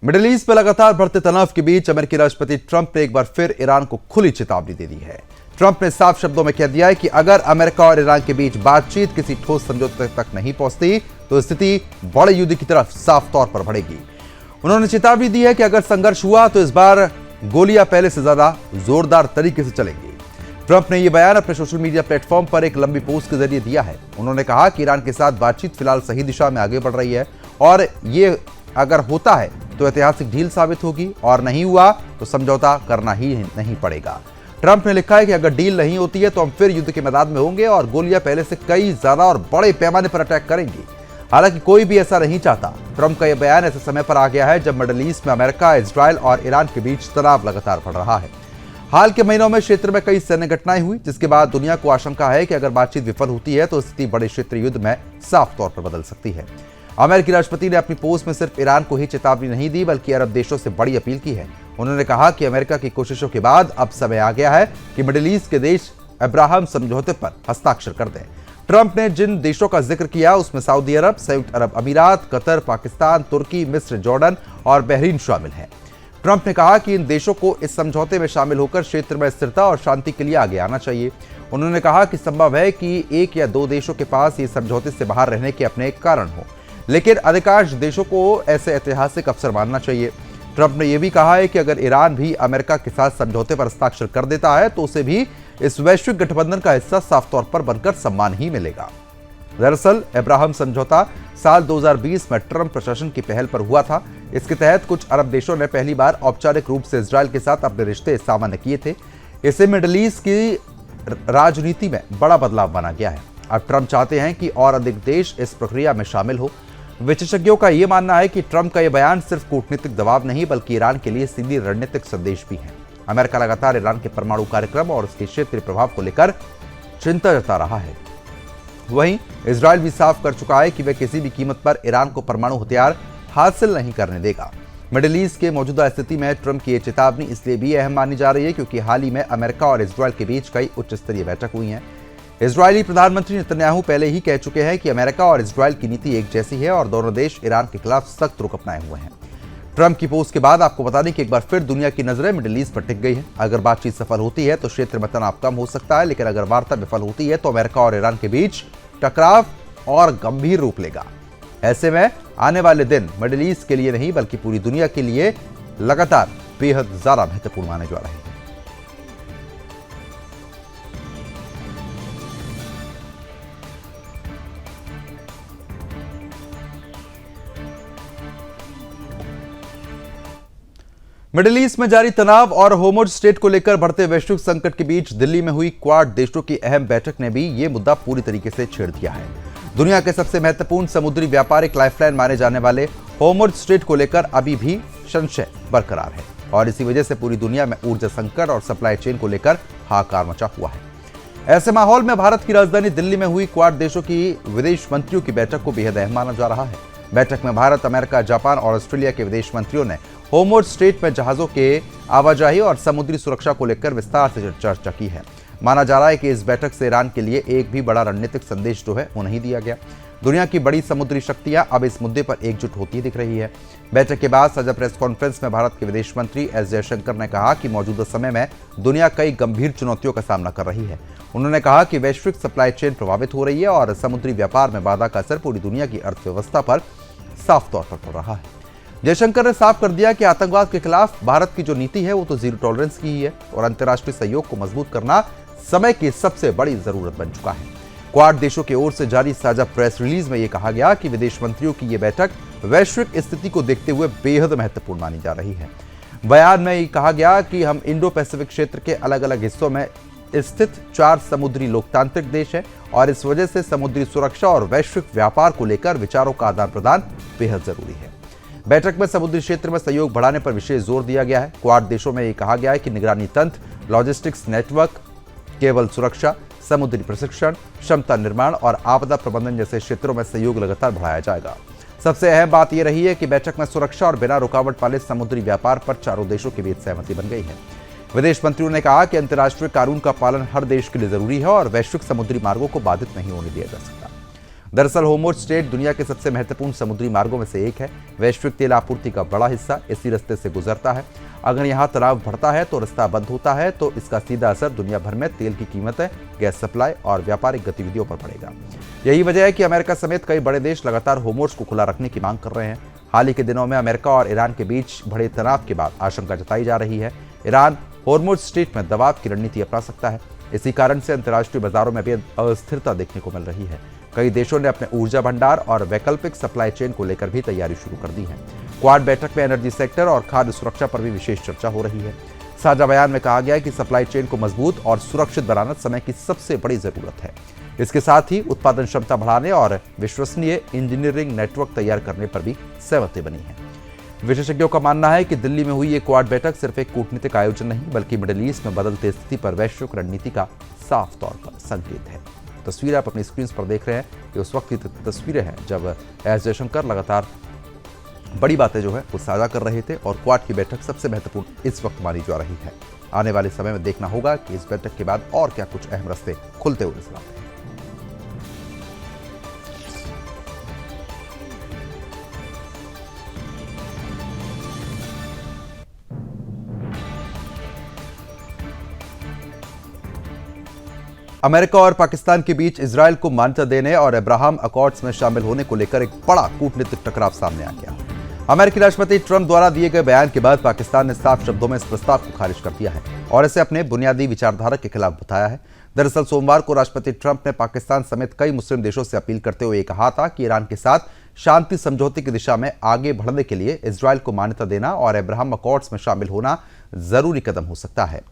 Middle east में लगातार बढ़ते तनाव के बीच अमेरिकी राष्ट्रपति ट्रंप ने एक बार फिर ईरान को खुली चेतावनी दे दी है। ट्रंप ने साफ शब्दों में कह दिया है कि अगर अमेरिका और ईरान के बीच बातचीत किसी ठोस समझौते तक नहीं पहुंचती तो स्थिति बड़े युद्ध की तरफ साफ तौर पर बढ़ेगी। उन्होंने चेतावनी दी है कि अगर संघर्ष हुआ तो इस बार गोलियां पहले से ज्यादा जोरदार तरीके से चलेंगी। ट्रंप ने यह बयान अपने सोशल मीडिया प्लेटफॉर्म पर एक लंबी पोस्ट के जरिए दिया है। उन्होंने कहा कि ईरान के साथ बातचीत फिलहाल सही दिशा में आगे बढ़ रही है और ये अगर होता है तो ऐतिहासिक डील साबित होगी और नहीं हुआ तो समझौता करना ही नहीं पड़ेगा। ट्रंप ने लिखा है कि अगर डील नहीं होती है तो हम फिर युद्ध के मैदान में होंगे और गोलियां पहले से कई ज्यादा और बड़े पैमाने पर अटैक करेंगी। हालांकि कोई भी ऐसा नहीं चाहता। ट्रंप का यह बयान ऐसे समय पर आ गया है जब मिडिल ईस्ट में अमेरिका, इजराइल और ईरान के बीच तनाव लगातार बढ़ रहा है। हाल के महीनों में क्षेत्र में कई सैन्य घटनाएं हुई, जिसके बाद दुनिया को आशंका है कि अगर बातचीत विफल होती है तो स्थिति बड़े क्षेत्रीय युद्ध में साफ तौर पर बदल सकती है। अमेरिकी राष्ट्रपति ने अपनी पोस्ट में सिर्फ ईरान को ही चेतावनी नहीं दी बल्कि अरब देशों से बड़ी अपील की है। उन्होंने कहा कि अमेरिका की कोशिशों के बाद अब समय आ गया है कि मिडिल ईस्ट के देश अब्राहम समझौते पर हस्ताक्षर कर दें। ट्रंप ने जिन देशों का जिक्र किया उसमें सऊदी अरब, संयुक्त अरब अमीरात, कतर, पाकिस्तान, तुर्की, मिस्र, जॉर्डन और बहरीन शामिल हैं। ट्रंप ने कहा कि इन देशों को इस समझौते में शामिल होकर क्षेत्र में स्थिरता और शांति के लिए आगे आना चाहिए। उन्होंने कहा कि संभव है कि एक या दो देशों के पास ये समझौते से बाहर रहने के अपने कारण हो, लेकिन अधिकांश देशों को ऐसे ऐतिहासिक अवसर मानना चाहिए। ट्रंप ने यह भी कहा है कि अगर ईरान भी अमेरिका के साथ समझौते पर हस्ताक्षर कर देता है तो उसे भी इस वैश्विक गठबंधन का हिस्सा साफ तौर पर बनकर सम्मान ही मिलेगा। दरअसल अब्राहम समझौता साल 2020 में ट्रंप प्रशासन की पहल पर हुआ था। इसके तहत कुछ अरब देशों ने पहली बार औपचारिक रूप से इजराइल के साथ अपने रिश्ते सामान्य किए थे। इसे मिडिल ईस्ट की राजनीति में बड़ा बदलाव माना गया है। अब ट्रंप चाहते हैं कि और अधिक देश इस प्रक्रिया में शामिल हो। विशेषज्ञों का यह मानना है कि ट्रंप का यह बयान सिर्फ कूटनीतिक दबाव नहीं बल्कि ईरान के लिए सीधी रणनीतिक संदेश भी है। अमेरिका लगातार ईरान के परमाणु कार्यक्रम और उसके क्षेत्रीय प्रभाव को लेकर चिंता जता रहा है। वहीं इजराइल भी साफ कर चुका है कि वह किसी भी कीमत पर ईरान को परमाणु हथियार हासिल नहीं करने देगा। मिडिल ईस्ट के मौजूदा स्थिति में ट्रंप की यह चेतावनी इसलिए भी अहम मानी जा रही है क्योंकि हाल ही में अमेरिका और इजराइल के बीच कई उच्च स्तरीय बैठक हुई हैं। इजरायली प्रधानमंत्री नेतन्याहू पहले ही कह चुके हैं कि अमेरिका और इजराइल की नीति एक जैसी है और दोनों देश ईरान के खिलाफ सख्त रुख अपनाए हुए हैं। ट्रंप की पोस्ट के बाद आपको बता दें कि एक बार फिर दुनिया की नजरें मिडिल ईस्ट पर टिक गई है। अगर बातचीत सफल होती है तो क्षेत्र में तनाव कम हो सकता है, लेकिन अगर वार्ता विफल होती है तो अमेरिका और ईरान के बीच टकराव और गंभीर रूप लेगा। ऐसे में आने वाले दिन मिडिल ईस्ट के लिए नहीं बल्कि पूरी दुनिया के लिए लगातार बेहद ज्यादा महत्वपूर्ण माने जा रहे हैं। मिडिल ईस्ट में जारी तनाव और होर्मुज़ स्ट्रेट को लेकर बढ़ते वैश्विक संकट के बीच दिल्ली में हुई क्वाड देशों की अहम बैठक ने भी ये मुद्दा पूरी तरीके से छेड़ दिया है। दुनिया के सबसे महत्वपूर्ण समुद्री व्यापारिक लाइफलाइन माने जाने वाले होर्मुज़ स्ट्रेट को लेकर अभी भी संशय बरकरार है और इसी वजह से पूरी दुनिया में ऊर्जा संकट और सप्लाई चेन को लेकर हाहाकार मचा हुआ है। ऐसे माहौल में भारत की राजधानी दिल्ली में हुई क्वाड देशों की विदेश मंत्रियों की बैठक को बेहद अहम माना जा रहा है। बैठक में भारत, अमेरिका, जापान और ऑस्ट्रेलिया के विदेश मंत्रियों ने होर्मुज़ स्ट्रेट में जहाजों के आवाजाही और समुद्री सुरक्षा को लेकर विस्तार से चर्चा की है। माना जा रहा है कि इस बैठक से ईरान के लिए एक भी बड़ा रणनीतिक संदेश जो है वो नहीं दिया गया। दुनिया की बड़ी समुद्री शक्तियां अब इस मुद्दे पर एकजुट होती दिख रही है। बैठक के बाद साझा प्रेस कॉन्फ्रेंस में भारत के विदेश मंत्री एस जयशंकर ने कहा कि मौजूदा समय में दुनिया कई गंभीर चुनौतियों का सामना कर रही है। उन्होंने कहा कि वैश्विक सप्लाई चेन प्रभावित हो रही है और समुद्री व्यापार में बाधा का असर पूरी दुनिया की अर्थव्यवस्था पर साफ तौर पर पड़ रहा है। जयशंकर ने साफ कर दिया कि आतंकवाद के खिलाफ भारत की जो नीति है वो तो जीरो टॉलरेंस की ही है और अंतर्राष्ट्रीय सहयोग को मजबूत करना समय की सबसे बड़ी जरूरत बन चुका है। क्वाड देशों की ओर से जारी साझा प्रेस रिलीज में यह कहा गया कि विदेश मंत्रियों की यह बैठक वैश्विक स्थिति को देखते हुए बेहद महत्वपूर्ण मानी जा रही है। बयान में यह कहा गया कि हम इंडो पैसिफिक क्षेत्र के अलग अलग हिस्सों में स्थित 4 समुद्री लोकतांत्रिक देश हैं और इस वजह से समुद्री सुरक्षा और वैश्विक व्यापार को लेकर विचारों का आदान प्रदान बेहद जरूरी है। बैठक में समुद्री क्षेत्र में सहयोग बढ़ाने पर विशेष जोर दिया गया है। क्वाड देशों में यह कहा गया है कि निगरानी तंत्र, लॉजिस्टिक्स नेटवर्क, केबल सुरक्षा, समुद्री प्रशिक्षण, क्षमता निर्माण और आपदा प्रबंधन जैसे क्षेत्रों में सहयोग लगातार बढ़ाया जाएगा। सबसे अहम बात यह रही है कि बैठक में सुरक्षा और बिना रुकावट वाले समुद्री व्यापार पर चारों देशों के बीच सहमति बन गई है। विदेश मंत्रियों ने कहा कि अंतर्राष्ट्रीय कानून का पालन हर देश के लिए जरूरी है और वैश्विक समुद्री मार्गों को बाधित नहीं होने दिया जा सकता। दरअसल होर्मुज़ स्ट्रेट दुनिया के सबसे महत्वपूर्ण समुद्री मार्गों में से एक है। वैश्विक तेल आपूर्ति का बड़ा हिस्सा इसी रास्ते से गुजरता है। अगर यहाँ तनाव बढ़ता है तो रास्ता बंद होता है तो इसका सीधा असर दुनिया भर में तेल की कीमतें, गैस सप्लाई और व्यापारिक गतिविधियों पर पड़ेगा। यही वजह है कि अमेरिका समेत कई बड़े देश लगातार होर्मुज़ को खुला रखने की मांग कर रहे हैं। हाल ही के दिनों में अमेरिका और ईरान के बीच बढ़े तनाव के बाद आशंका जताई जा रही है ईरान होर्मुज़ स्ट्रेट में दबाव की रणनीति अपना सकता है। इसी कारण से अंतर्राष्ट्रीय बाजारों में भी अस्थिरता देखने को मिल रही है। कई देशों ने अपने ऊर्जा भंडार और वैकल्पिक सप्लाई चेन को लेकर भी तैयारी शुरू कर दी है। क्वाड बैठक में एनर्जी सेक्टर और खाद्य सुरक्षा पर भी विशेष चर्चा हो रही है। साझा बयान में कहा गया है कि सप्लाई चेन को मजबूत और सुरक्षित बनाना समय की सबसे बड़ी जरूरत है। इसके साथ ही उत्पादन क्षमता बढ़ाने और विश्वसनीय इंजीनियरिंग नेटवर्क तैयार करने पर भी सहमति बनी है। विशेषज्ञों का मानना है कि दिल्ली में हुई ये क्वाड बैठक सिर्फ एक कूटनीतिक आयोजन नहीं बल्कि मिडिल ईस्ट में बदलती स्थिति पर वैश्विक रणनीति का साफ तौर पर संकेत है। तस्वीरें आप अपनी स्क्रीन पर देख रहे हैं, ये उस वक्त की तस्वीरें हैं जब एस जयशंकर लगातार बड़ी बातें जो है वो साझा कर रहे थे और क्वाड की बैठक सबसे महत्वपूर्ण इस वक्त मानी जा रही है। आने वाले समय में देखना होगा कि इस बैठक के बाद और क्या कुछ अहम रास्ते खुलते हुए नजर आते हैं। अमेरिका और पाकिस्तान के बीच इजरायल को मान्यता देने और अब्राहम अकॉर्ड्स में शामिल होने को लेकर एक बड़ा कूटनीतिक टकराव सामने आ गया। अमेरिकी राष्ट्रपति ट्रंप द्वारा दिए गए बयान के बाद पाकिस्तान ने साफ शब्दों में इस प्रस्ताव को खारिज कर दिया है और इसे अपने बुनियादी विचारधारा के खिलाफ बताया है। दरअसल सोमवार को राष्ट्रपति ट्रंप ने पाकिस्तान समेत कई मुस्लिम देशों से अपील करते हुए कहा था कि ईरान के साथ शांति समझौते की दिशा में आगे बढ़ने के लिए इजरायल को मान्यता देना और अब्राहम अकॉर्ड्स में शामिल होना जरूरी कदम हो सकता है।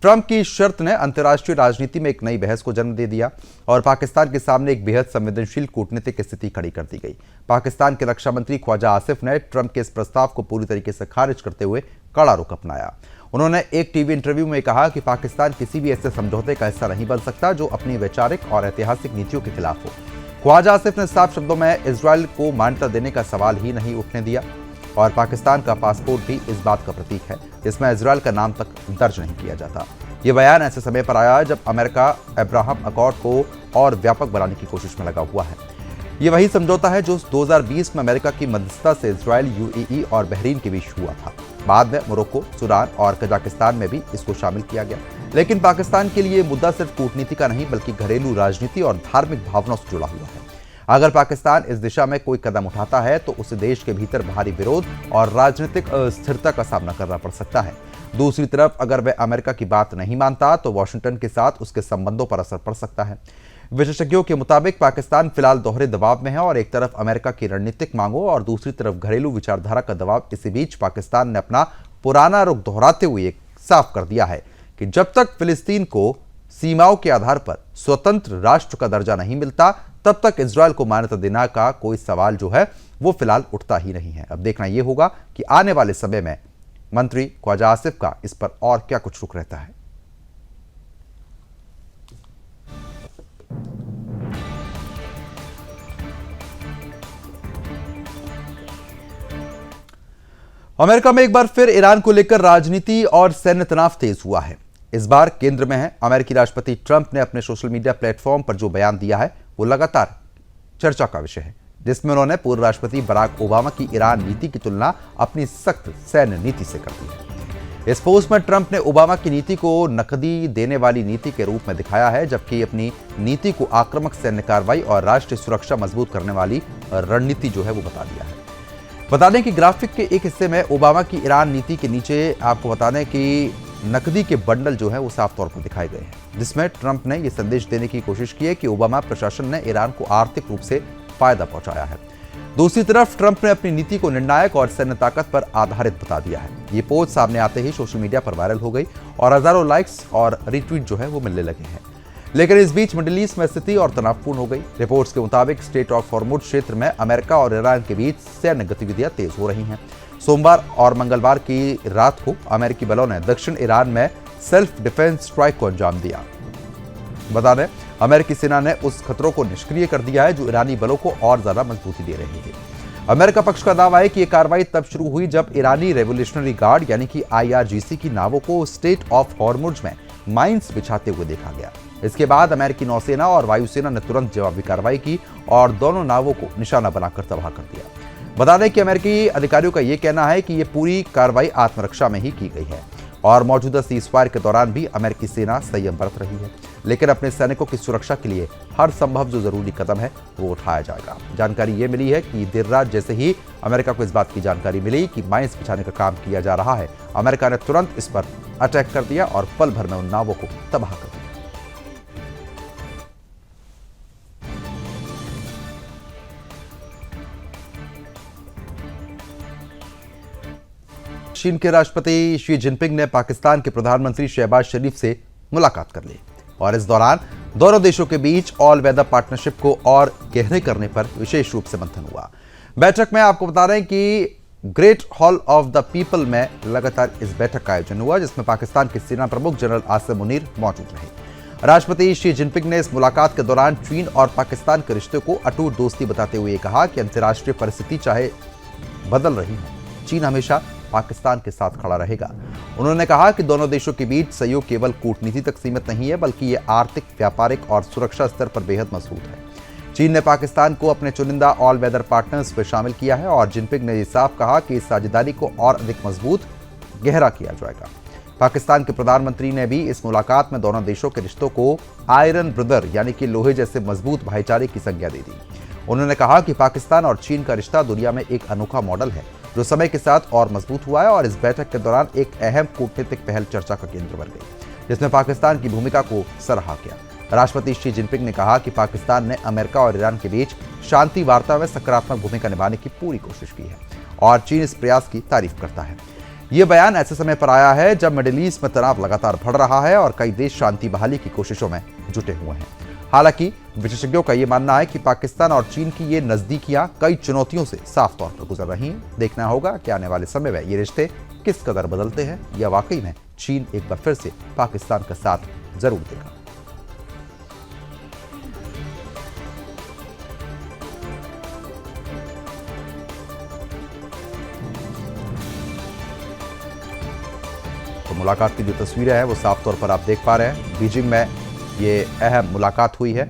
ट्रंप की शर्त ने अंतर्राष्ट्रीय राजनीति में एक नई बहस को जन्म दे दिया और पाकिस्तान के सामने एक बेहद संवेदनशील कूटनीतिक स्थिति खड़ी कर दी गई। पाकिस्तान के रक्षा मंत्री ख्वाजा आसिफ ने ट्रंप के इस प्रस्ताव को पूरी तरीके से खारिज करते हुए कड़ा रुख अपनाया। उन्होंने एक टीवी इंटरव्यू में कहा कि पाकिस्तान किसी भी ऐसे समझौते का हिस्सा नहीं बन सकता जो अपनी वैचारिक और ऐतिहासिक नीतियों के खिलाफ हो। ख्वाजा आसिफ ने साफ शब्दों में इजरायल को मान्यता देने का सवाल ही नहीं उठने दिया और पाकिस्तान का पासपोर्ट भी इस बात का प्रतीक है, इसमें इजरायल का नाम तक दर्ज नहीं किया जाता। ये बयान ऐसे समय पर आया जब अमेरिका अब्राहम अकॉर्ड को और व्यापक बनाने की कोशिश में लगा हुआ है। ये वही समझौता है जो 2020 में अमेरिका की मध्यस्थता से इजरायल, यूएई और बहरीन के बीच हुआ था। बाद में मोरक्को, सूडान और कजाकिस्तान में भी इसको शामिल किया गया। लेकिन पाकिस्तान के लिए मुद्दा सिर्फ कूटनीति का नहीं बल्कि घरेलू राजनीति और धार्मिक भावनाओं से जुड़ा हुआ है। अगर पाकिस्तान इस दिशा में कोई कदम उठाता है तो उसे देश के भीतर भारी विरोध और राजनीतिक अस्थिरता का सामना करना पड़ सकता है। दूसरी तरफ अगर वह अमेरिका की बात नहीं मानता तो वॉशिंगटन के साथ उसके संबंधों पर असर पड़ सकता है। विशेषज्ञों के मुताबिक पाकिस्तान फिलहाल दोहरे दबाव में है और एक तरफ अमेरिका की रणनीतिक मांगों और दूसरी तरफ घरेलू विचारधारा का दबाव। इसी बीच पाकिस्तान ने अपना पुराना रुख दोहराते हुए साफ कर दिया है कि जब तक फिलिस्तीन को सीमाओं के आधार पर स्वतंत्र राष्ट्र का दर्जा नहीं मिलता तब तक इजरायल को मान्यता देने का कोई सवाल जो है वो फिलहाल उठता ही नहीं है। अब देखना यह होगा कि आने वाले समय में मंत्री ख्वाजा आसिफ का इस पर और क्या कुछ रुख रहता है। अमेरिका में एक बार फिर ईरान को लेकर राजनीति और सैन्य तनाव तेज हुआ है। इस बार केंद्र में है। अमेरिकी राष्ट्रपति ट्रंप ने अपने सोशल मीडिया प्लेटफॉर्म पर जो बयान दिया है वो लगातार चर्चा का विषय है, जिसमें उन्होंने पूर्व राष्ट्रपति बराक ओबामा की ईरान नीति की तुलना अपनी सख्त सैन्य नीति से कर दी है। इस पोस्ट में ट्रंप ने ओबामा की नीति को नकदी देने वाली नीति के रूप में दिखाया है, जबकि अपनी नीति को आक्रामक सैन्य कार्रवाई और राष्ट्रीय सुरक्षा मजबूत करने वाली रणनीति जो है वो बता दिया है। बता दें कि ग्राफिक के एक हिस्से में ओबामा की ईरान नीति के नीचे आपको बता दें कि नकदी के बंडल जो है वो साफ तौर पर दिखाए गए हैं, जिसमें ट्रंप ने यह संदेश देने की कोशिश की है कि ओबामा प्रशासन ने ईरान को आर्थिक रूप से फायदा पहुंचाया है। दूसरी तरफ ट्रंप ने अपनी नीति को निर्णायक और सैन्य ताकत पर आधारित बता दिया है। ये पोस्ट सामने आते ही सोशल मीडिया पर वायरल हो गई और हजारों लाइक्स और रिट्वीट जो है वो मिलने लगे हैं। लेकिन इस बीच मिडिल ईस्ट में स्थिति और तनावपूर्ण हो गई। रिपोर्ट्स के मुताबिक स्ट्रेट ऑफ हॉर्मुज़ क्षेत्र में अमेरिका और ईरान के बीच सैन्य गतिविधियां तेज हो रही हैं। सोमवार और मंगलवार की रात को अमेरिकी बलों ने दक्षिण ईरान में सेल्फ डिफेंस स्ट्राइक को अंजाम दिया। बता दें अमेरिकी सेना ने उस खतरों को निष्क्रिय कर दिया है जो ईरानी बलों को और ज्यादा मजबूती दे रही थी। अमेरिका पक्ष का दावा है कि यह कार्रवाई तब शुरू हुई जब ईरानी रेवोल्यूशनरी गार्ड यानी कि IRGC की नावों को स्ट्रेट ऑफ हॉर्मुज़ में माइंस बिछाते हुए देखा गया। इसके बाद अमेरिकी नौसेना और वायुसेना ने तुरंत जवाबी कार्रवाई की और दोनों नावों को निशाना बनाकर तबाह कर दिया। बता दें कि अमेरिकी अधिकारियों का यह कहना है कि यह पूरी कार्रवाई आत्मरक्षा में ही की गई है और मौजूदा सीज़फायर के दौरान भी अमेरिकी सेना संयम बरत रही है, लेकिन अपने सैनिकों की सुरक्षा के लिए हर संभव जो जरूरी कदम है वो उठाया जाएगा। जानकारी ये मिली है कि देर रात जैसे ही अमेरिका को इस बात की जानकारी मिली कि माइंस बिछाने का काम किया जा रहा है, अमेरिका ने तुरंत इस पर अटैक कर दिया और पल भर में उन नावों को तबाह कर दिया। चीन के राष्ट्रपति शी जिनपिंग ने पाकिस्तान के प्रधानमंत्री शहबाज शरीफ से मुलाकात कर ली और इस दौरान दोनों देशों के बीच ऑल वेदर पार्टनरशिप को और गहरे करने पर विशेष रूप से मंथन हुआ। बैठक में आपको बता रहे हैं कि great hall of the people में लगातार इस बैठक का आयोजन हुआ, जिसमें पाकिस्तान के सेना प्रमुख जनरल आसिम मुनीर मौजूद रहे। राष्ट्रपति शी जिनपिंग ने इस मुलाकात के दौरान चीन और पाकिस्तान के रिश्ते को अटूट दोस्ती बताते हुए कहा कि अंतर्राष्ट्रीय परिस्थिति चाहे बदल रही है, चीन हमेशा पाकिस्तान के साथ खड़ा रहेगा। उन्होंने कहा कि दोनों देशों के बीच सहयोग केवल कूटनीति तक सीमित नहीं है, बल्कि ये आर्थिक, व्यापारिक और सुरक्षा स्तर पर बेहद मजबूत है। चीन ने पाकिस्तान को अपने चुनिंदा ऑल वेदर पार्टनर्स में शामिल किया है और जिनपिंग ने ये साफ कहा कि इस साझेदारी को और अधिक मजबूत, गहरा किया जाएगा। पाकिस्तान के प्रधानमंत्री ने भी इस मुलाकात में दोनों देशों के रिश्तों को आयरन ब्रदर यानी कि लोहे जैसे मजबूत भाईचारे की संज्ञा दे दी। उन्होंने कहा कि पाकिस्तान और चीन का रिश्ता दुनिया में एक अनोखा मॉडल है जो समय के साथ और मजबूत हुआ है और इस बैठक के दौरान एक अहम कूटनीतिक पहल चर्चा का केंद्र बन गई, जिसमें पाकिस्तान की भूमिका को सराहा गया। राष्ट्रपति शी जिनपिंग ने कहा कि पाकिस्तान ने अमेरिका और ईरान के बीच शांति वार्ता में सकारात्मक भूमिका निभाने की पूरी कोशिश की है और चीन इस प्रयास की तारीफ करता है। ये बयान ऐसे समय पर आया है जब मिडिल ईस्ट में तनाव लगातार बढ़ रहा है और कई देश शांति बहाली की कोशिशों में जुटे हुए हैं। हालांकि विशेषज्ञों का यह मानना है कि पाकिस्तान और चीन की ये नजदीकियां कई चुनौतियों से साफ तौर पर गुजर रही हैं। देखना होगा कि आने वाले समय में ये रिश्ते किस कदर बदलते हैं या वाकई में चीन एक बार फिर से पाकिस्तान का साथ जरूर देगा। तो मुलाकात की जो तस्वीरें हैं वो साफ तौर पर आप देख पा रहे हैं। बीजिंग में ये अहम मुलाकात हुई है